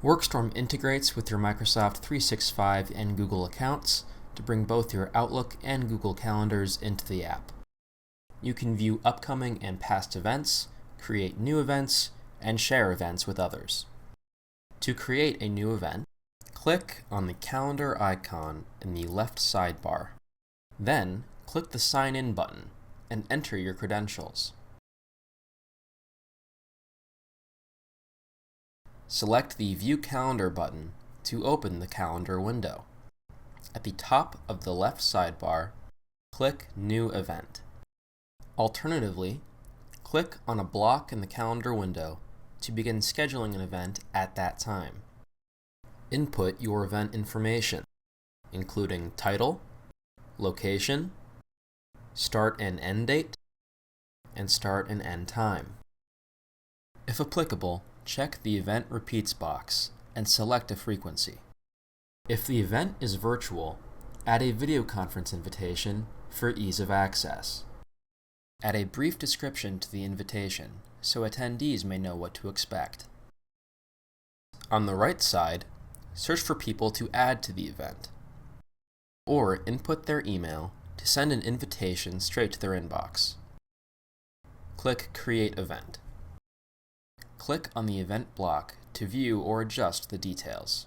Workstorm integrates with your Microsoft 365 and Google accounts to bring both your Outlook and Google Calendars into the app. You can view upcoming and past events, create new events, and share events with others. To create a new event, click on the calendar icon in the left sidebar. Then, click the Sign In button and enter your credentials. Select the View Calendar button to open the calendar window. At the top of the left sidebar, click New Event. Alternatively, click on a block in the calendar window to begin scheduling an event at that time. Input your event information, including title, location, start and end date, and start and end time. If applicable, check the Event Repeats box and select a frequency. If the event is virtual, add a video conference invitation for ease of access. Add a brief description to the invitation so attendees may know what to expect. On the right side, search for people to add to the event, or input their email to send an invitation straight to their inbox. Click Create Event. Click on the event block to view or adjust the details.